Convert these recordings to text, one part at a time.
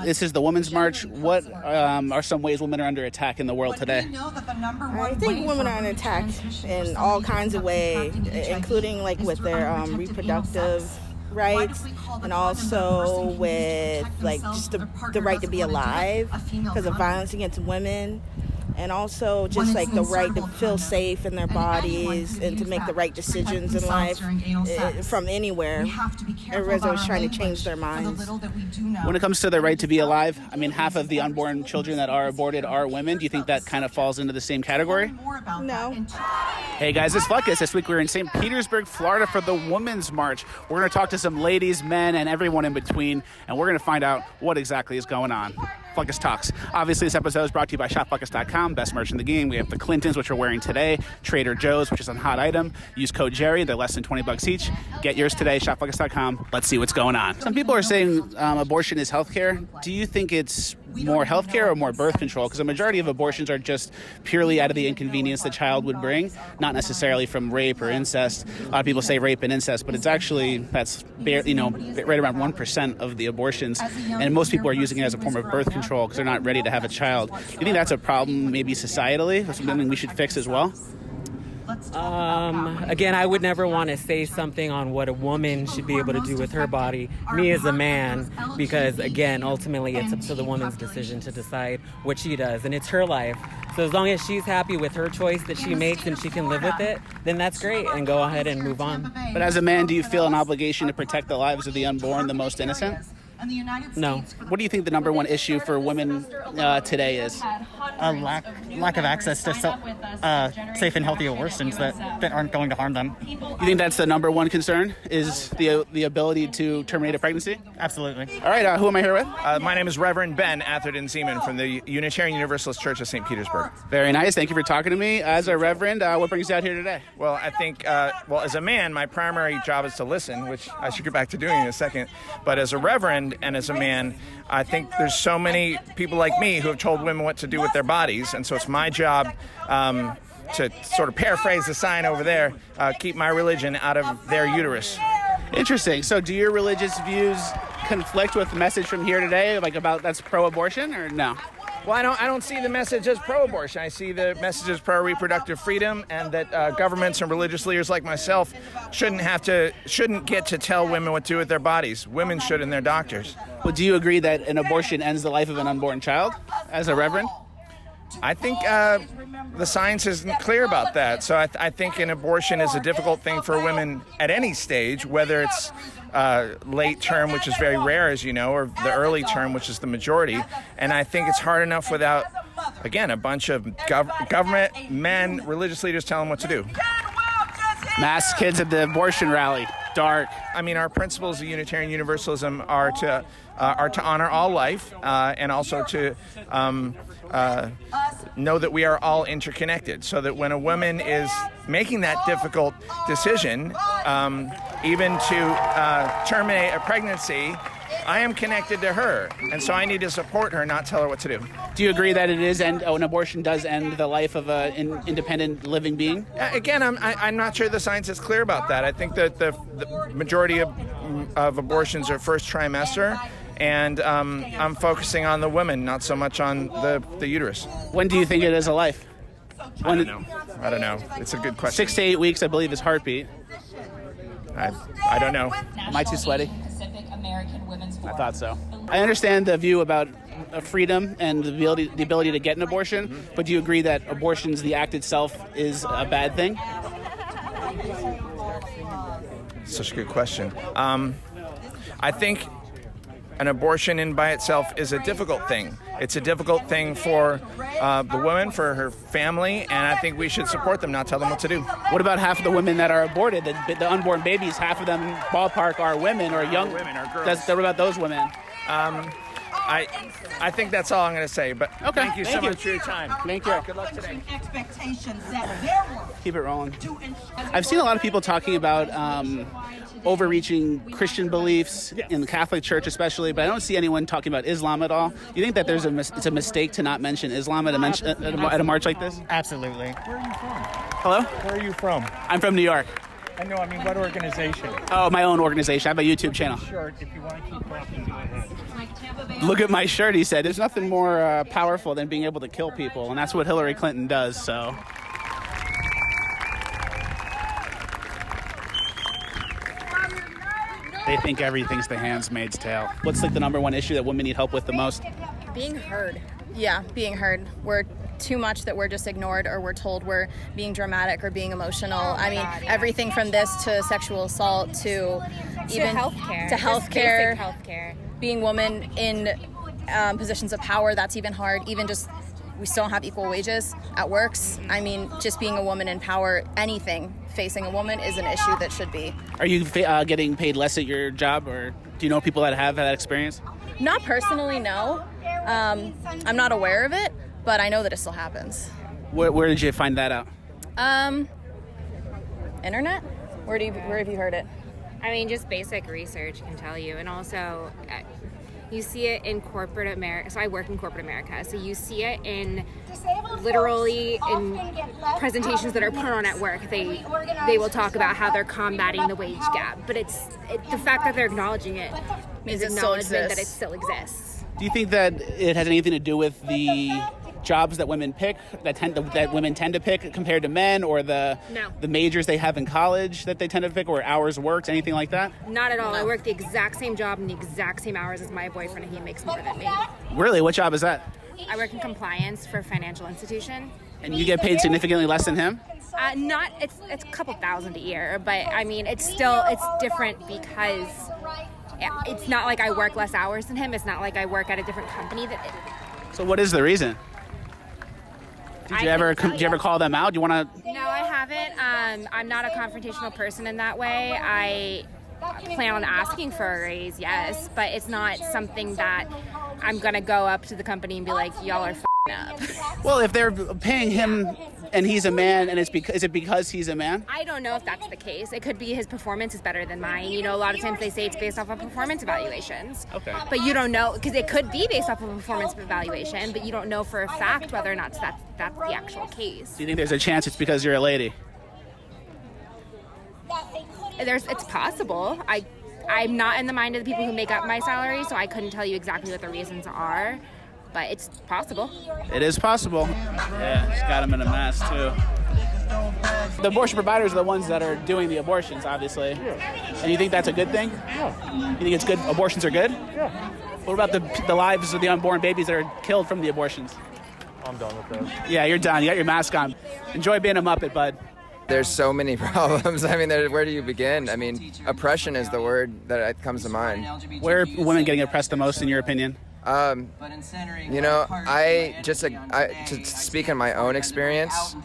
This is the Women's March. What are some ways women are under attack in the world today? I think women are under attack in all kinds of ways, including like with their reproductive rights, and also with like just the right to be alive because of violence against women, and also just like the right to feel safe in their bodies and to make the right decisions in life from anywhere. Everybody's always trying to change their minds. When it comes to the right to be alive, I mean, half of the unborn children that are aborted are women. Do you think that kind of falls into the same category? No. Hey guys, it's Fuckus. This week we're in St. Petersburg, Florida for the Women's March. We're going to talk to some ladies, men, and everyone in between, and we're going to find out what exactly is going on. Fuckus Talks. Obviously, this episode is brought to you by ShopFuckus.com. Best merch in the game. We have the Clintons, which we're wearing today. Trader Joe's, which is a hot item. Use code Jerry. They're less than $20 each. Get yours today. ShopFuckus.com. Let's see what's going on. Some people are saying abortion is healthcare. Do you think it's more healthcare or more birth control? Because a majority of abortions are just purely out of the inconvenience the child would bring, not necessarily from rape or incest. A lot of people say rape and incest, but it's actually, that's right around 1% of the abortions. And most people are using it as a form of birth control because they're not ready to have a child. Do you think that's a problem maybe societally? Or something we should fix as well? Again, I would never want to say something on what a woman should be able to do with her body, me as a man, because again, ultimately it's up to the woman's decision to decide what she does, and it's her life. So as long as she's happy with her choice that she makes and she can live with it, then that's great, and go ahead and move on. But as a man, do you feel an obligation to protect the lives of the unborn, the most innocent? No. What do you think the number one issue for women today is? A lack of access to safe and healthy abortions that aren't going to harm them. You think that's the number one concern, is the ability to terminate a pregnancy? Absolutely. All right, who am I here with? My name is Reverend Ben Atherton Seaman from the Unitarian Universalist Church of St. Petersburg. Very nice. Thank you for talking to me. As a reverend, what brings you out here today? Well, I think, as a man, my primary job is to listen, which I should get back to doing in a second. But as a reverend and as a man, I think there's so many people like me who have told women what to do with their bodies, and so it's my job to sort of paraphrase the sign over there, keep my religion out of their uterus. Interesting. So do your religious views conflict with the message from here today, like about that's pro-abortion, or no? Well, I don't see the message as pro-abortion. I see the message as pro-reproductive freedom, and that governments and religious leaders like myself shouldn't get to tell women what to do with their bodies. Women should, and their doctors. Well, do you agree that an abortion ends the life of an unborn child, as a reverend? I think the science isn't clear about that. So I think an abortion is a difficult thing for women at any stage, whether it's late term, which is very rare, as you know, or the early term, which is the majority. And I think it's hard enough without, again, a bunch of government, men, religious leaders telling them what to do. Mass kids at the abortion rally. Dark. I mean, our principles of Unitarian Universalism are to honor all life, and also to know that we are all interconnected, so that when a woman is making that difficult decision, even to terminate a pregnancy, I am connected to her, and so I need to support her, not tell her what to do. Do you agree that an abortion does end the life of an independent living being? Again, I'm not sure the science is clear about that. I think that the majority of abortions are first trimester, and I'm focusing on the women, not so much on the uterus. When do you think it is a life? I don't know. It's a good question. 6 to 8 weeks, I believe, is heartbeat. I don't know. Am I too sweaty? I thought so. I understand the view about freedom and the ability to get an abortion, but do you agree that abortions, the act itself, is a bad thing? Such a good question. I think an abortion in by itself is a difficult thing. It's a difficult thing for the woman, for her family, and I think we should support them, not tell them what to do. What about half of the women that are aborted, the unborn babies? Half of them, ballpark, are women or young women or girls. What about those women? I think that's all I'm going to say. But okay, thank you so much for your time. Thank you. Good luck today. Keep it rolling. I've seen a lot of people talking about overreaching Christian beliefs in the Catholic Church especially, but I don't see anyone talking about Islam at all. Do you think that it's a mistake to not mention Islam at a march like this? Absolutely. Where are you from? Hello? Where are you from? I'm from New York. I know, what organization? Oh, my own organization. I have a YouTube channel. Sure, if you want to keep talking, go ahead. Look at my shirt, he said. There's nothing more powerful than being able to kill people, and that's what Hillary Clinton does, so. They think everything's the handmaid's tale. What's like the number one issue that women need help with the most? Being heard. Yeah, being heard. We're too much that we're just ignored, or we're told we're being dramatic or being emotional. I mean, everything from this to sexual assault to even healthcare. To healthcare. Basic healthcare. Being women in positions of power, that's even hard. Even just, we still don't have equal wages at works. I mean, just being a woman in power, anything facing a woman is an issue that should be. Are you getting paid less at your job, or do you know people that have that experience? Not personally, no. I'm not aware of it, but I know that it still happens. Where did you find that out? Internet? Where have you heard it? I mean, just basic research can tell you. And also, you see it in corporate America. So I work in corporate America. So you see it in literally in presentations that are put on at work. They will talk about how they're combating the wage gap. But the fact that they're acknowledging it is acknowledgement that it still exists. Do you think that it has anything to do with the jobs that women pick, that women tend to pick compared to men, or the majors they have in college that they tend to pick, or hours worked, anything like that? Not at all. I work the exact same job and the exact same hours as my boyfriend, and he makes more than me. Really? What job is that? I work in compliance for a financial institution. And you get paid significantly less than him? It's a couple $1,000 a year, but I mean, it's different because it's not like I work less hours than him. It's not like I work at a different company. So what is the reason? Did you ever call them out? Do you want to? No, I haven't. I'm not a confrontational person in that way. I plan on asking for a raise, yes, but it's not something that I'm going to go up to the company and be like, y'all are f***ing up. Well, if they're paying him and he's a man, and is it because he's a man? I don't know if that's the case. It could be his performance is better than mine. You know, a lot of times they say it's based off of performance evaluations. Okay. But you don't know, because it could be based off of a performance evaluation, but you don't know for a fact whether or not that's the actual case. Do you think there's a chance it's because you're a lady? It's possible. I'm not in the mind of the people who make up my salary, so I couldn't tell you exactly what the reasons are. But it's possible. It is possible. Yeah, it's got him in a mess, too. The abortion providers are the ones that are doing the abortions, obviously. And you think that's a good thing? Yeah. You think it's good? Abortions are good? Yeah. What about the lives of the unborn babies that are killed from the abortions? I'm done with that. Yeah, you're done. You got your mask on. Enjoy being a Muppet, bud. There's so many problems. I mean, where do you begin? I mean, oppression is the word that comes to mind. Where are women getting oppressed the most, in your opinion? You know, to speak in my own experience,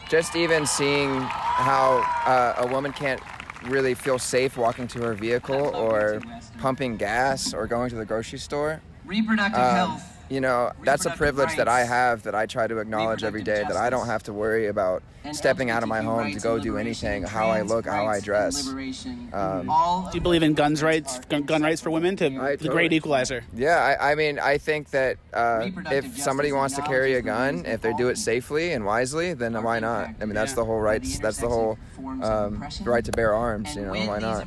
just even seeing how a woman can't really feel safe walking to her vehicle or pumping gas or going to the grocery store. Reproductive health. You know, that's a privilege that I have, that I try to acknowledge every day, that I don't have to worry about stepping out of my home to go do anything, how I look, how I dress. Do you believe in gun rights for women, the great equalizer? Yeah, I mean, I think that if somebody wants to carry a gun, if they do it safely and wisely, then why not? I mean, that's the whole rights, that's the whole right to bear arms, you know, why not?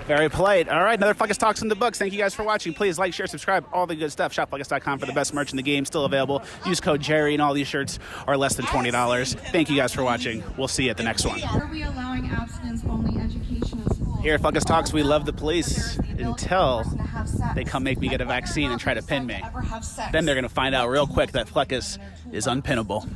Very polite. All right, another Fuckus Talks in the books. Thank you guys for watching. Please like, share, subscribe, all the good stuff. ShopFuckus.com for the best merch in the game. Still available. Use code Jerry, and all these shirts are less than $20. Thank you guys for watching. We'll see you at the next one. Are we allowing abstinence-only education in schools? Here at Fuckus Talks, we love the police until they come make me get a vaccine and try to pin me. Then they're going to find out real quick that Fuckus is unpinnable.